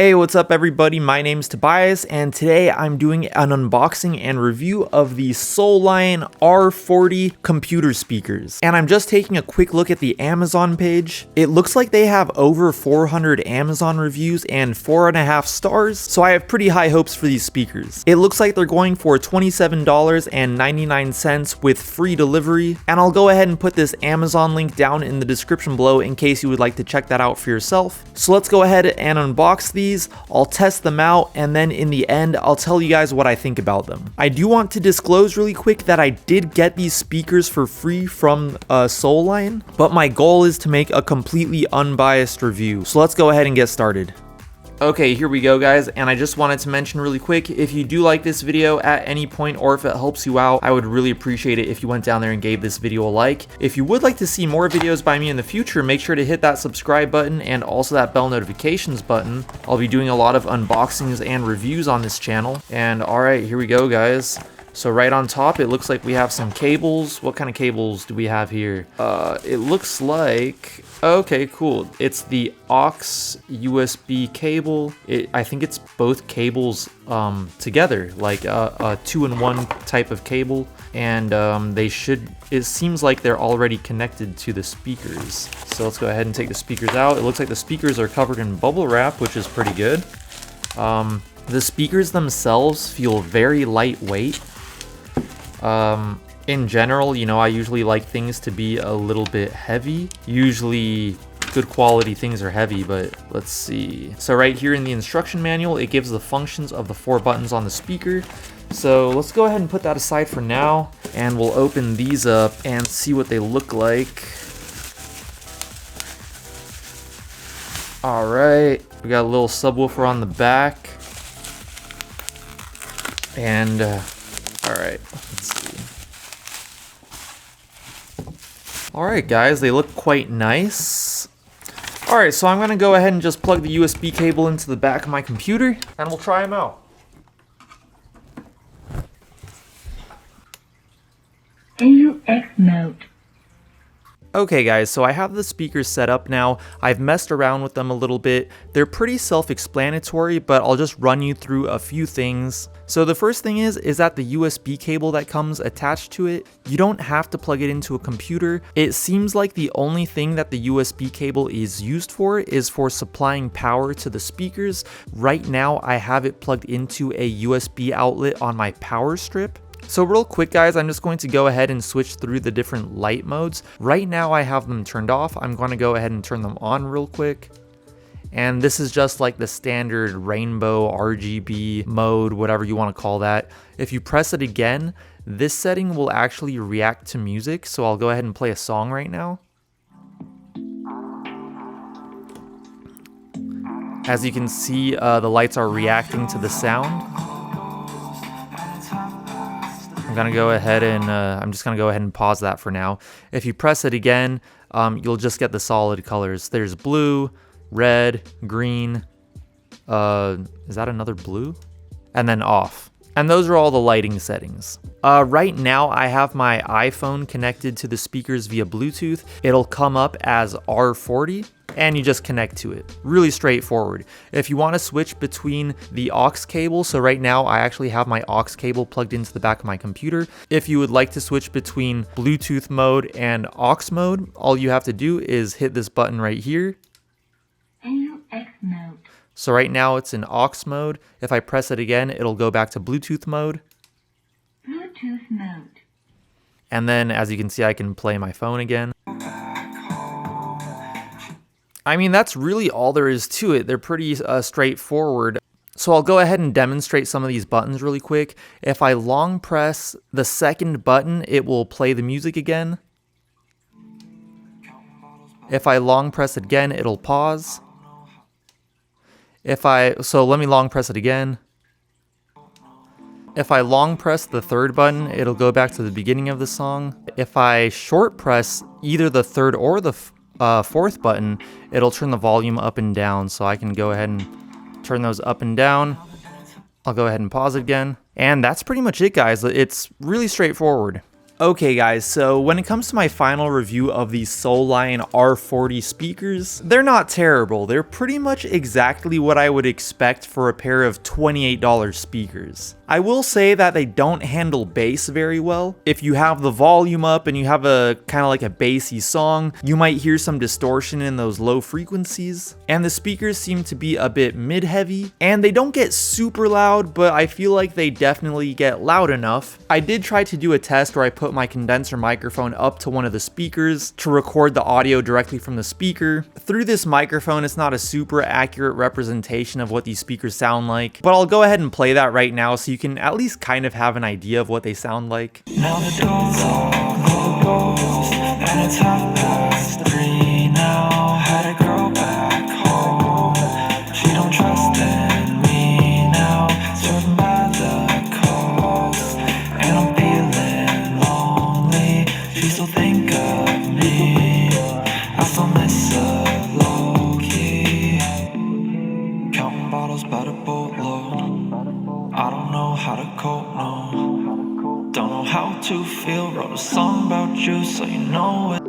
Hey, what's up everybody? My name's Tobias and today I'm doing an unboxing and review of the Soulion R40 computer speakers. And I'm just taking a quick look at the Amazon page. It looks like they have over 400 Amazon reviews and 4.5 stars, so I have pretty high hopes for these speakers. It looks like they're going for $27.99 with free delivery, and I'll go ahead and put this Amazon link down in the description below in case you would like to check that out for yourself. So let's go ahead and unbox these. I'll test them out, and then in the end I'll tell you guys what I think about them. I do want to disclose really quick that I did get these speakers for free from Soulion, but my goal is to make a completely unbiased review. So let's go ahead and get started. Okay, here we go guys, and I just wanted to mention really quick, if you do like this video at any point or if it helps you out, I would really appreciate it if you went down there and gave this video a like. If you would like to see more videos by me in the future, make sure to hit that subscribe button and also that bell notifications button. I'll be doing a lot of unboxings and reviews on this channel. And alright, here we go guys. So right on top, it looks like we have some cables. What kind of cables do we have here? It looks like, okay, cool. It's the aux USB cable. I think it's both cables together, like a 2-in-1 type of cable. And it seems like they're already connected to the speakers. So let's go ahead and take the speakers out. It looks like the speakers are covered in bubble wrap, which is pretty good. The speakers themselves feel very lightweight. In general, you know, I usually like things to be a little bit heavy. Usually good quality things are heavy, but let's see. So right here in the instruction manual, it gives the functions of the 4 buttons on the speaker. So let's go ahead and put that aside for now, and we'll open these up and see what they look like. All right, we got a little subwoofer on the back. And, all right, let's see. All right, guys, they look quite nice. All right, so I'm gonna go ahead and just plug the USB cable into the back of my computer, and we'll try them out. AUX mode. Okay guys, so I have the speakers set up now. I've messed around with them a little bit. They're pretty self-explanatory, but I'll just run you through a few things. So the first thing is that the USB cable that comes attached to it, you don't have to plug it into a computer. It seems like the only thing that the USB cable is used for is for supplying power to the speakers. Right now, I have it plugged into a USB outlet on my power strip. So real quick guys, I'm just going to go ahead and switch through the different light modes. Right now I have them turned off. I'm going to go ahead and turn them on real quick. And this is just like the standard rainbow RGB mode, whatever you want to call that. If you press it again, this setting will actually react to music. So I'll go ahead and play a song right now. As you can see, the lights are reacting to the sound. I'm gonna go ahead and I'm just gonna go ahead and pause that for now. If you press it again, you'll just get the solid colors. There's blue, red, green. Is that another blue? And then off. And those are all the lighting settings. Right now, I have my iPhone connected to the speakers via Bluetooth. It'll come up as R40. And you just connect to it. Really straightforward. If you want to switch between the aux cable, so right now I actually have my aux cable plugged into the back of my computer. If you would like to switch between Bluetooth mode and aux mode, all you have to do is hit this button right here. AUX mode. So right now it's in aux mode. If I press it again, it'll go back to Bluetooth mode. Bluetooth mode. And then as you can see, I can play my phone again. I mean, that's really all there is to it. They're pretty straightforward. So I'll go ahead and demonstrate some of these buttons really quick. If I long press the second button, it will play the music again. If I long press it again, it'll pause. So let me long press it again. If I long press the third button, it'll go back to the beginning of the song. If I short press either the third or the fourth button, it'll turn the volume up and down, so I can go ahead and turn those up and down. I'll go ahead and pause it again. And that's pretty much it guys. It's really straightforward. Okay guys, so when it comes to my final review of these Soulion R40 speakers, they're not terrible. They're pretty much exactly what I would expect for a pair of $28 speakers. I will say that they don't handle bass very well. If you have the volume up and you have a kind of like a bassy song, you might hear some distortion in those low frequencies. And the speakers seem to be a bit mid-heavy, and they don't get super loud, but I feel like they definitely get loud enough. I did try to do a test where I put my condenser microphone up to one of the speakers to record the audio directly from the speaker. Through this microphone, it's not a super accurate representation of what these speakers sound like, but I'll go ahead and play that right now so you can at least kind of have an idea of what they sound like. Now the doors are closed, and it's 3:30 now. Had a girl back home, she don't trust in me now. Serving by the coast, and I'm feeling lonely. She still think of me, I still miss her low-key. Counting bottles by the boatload, I don't know how to cope, no. Don't know how to feel, wrote a song about you so you know it.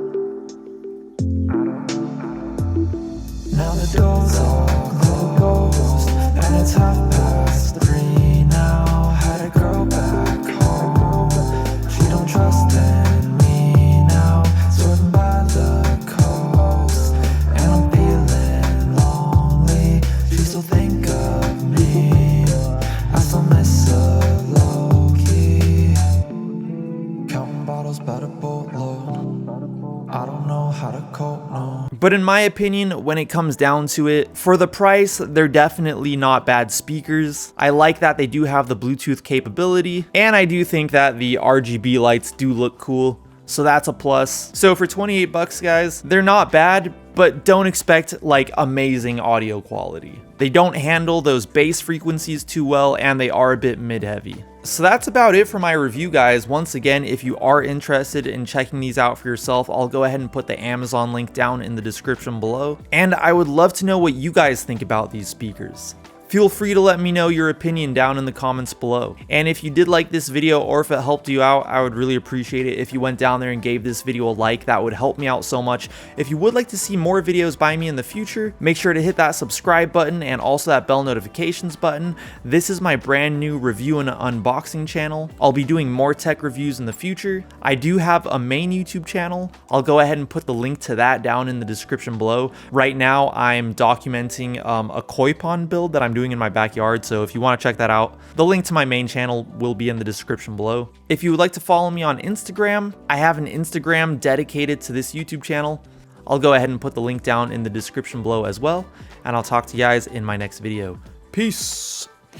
Now the doors are closed, and it's 3:30 now. Had a girl back home, she don't trust in me now. Swerving by the coast, and I'm feeling lonely. She still think of me, I still miss her low-key. Counting bottles by the boatload, I don't know how to cope, no. But in my opinion, when it comes down to it, for the price, they're definitely not bad speakers. I like that they do have the Bluetooth capability, and I do think that the RGB lights do look cool, so that's a plus. So for 28 bucks, guys, they're not bad, but don't expect like amazing audio quality. They don't handle those bass frequencies too well, and they are a bit mid-heavy. So that's about it for my review, guys. Once again, if you are interested in checking these out for yourself, I'll go ahead and put the Amazon link down in the description below. And I would love to know what you guys think about these speakers. Feel free to let me know your opinion down in the comments below. And if you did like this video, or if it helped you out, I would really appreciate it if you went down there and gave this video a like. That would help me out so much. If you would like to see more videos by me in the future, make sure to hit that subscribe button and also that bell notifications button. This is my brand new review and unboxing channel. I'll be doing more tech reviews in the future. I do have a main YouTube channel. I'll go ahead and put the link to that down in the description below. Right now, I'm documenting a koi pond build that I'm doing in my backyard, so if you want to check that out, the link to my main channel will be in the description below. If you would like to follow me on Instagram, I have an Instagram dedicated to this YouTube channel. I'll go ahead and put the link down in the description below as well, and I'll talk to you guys in my next video. Peace!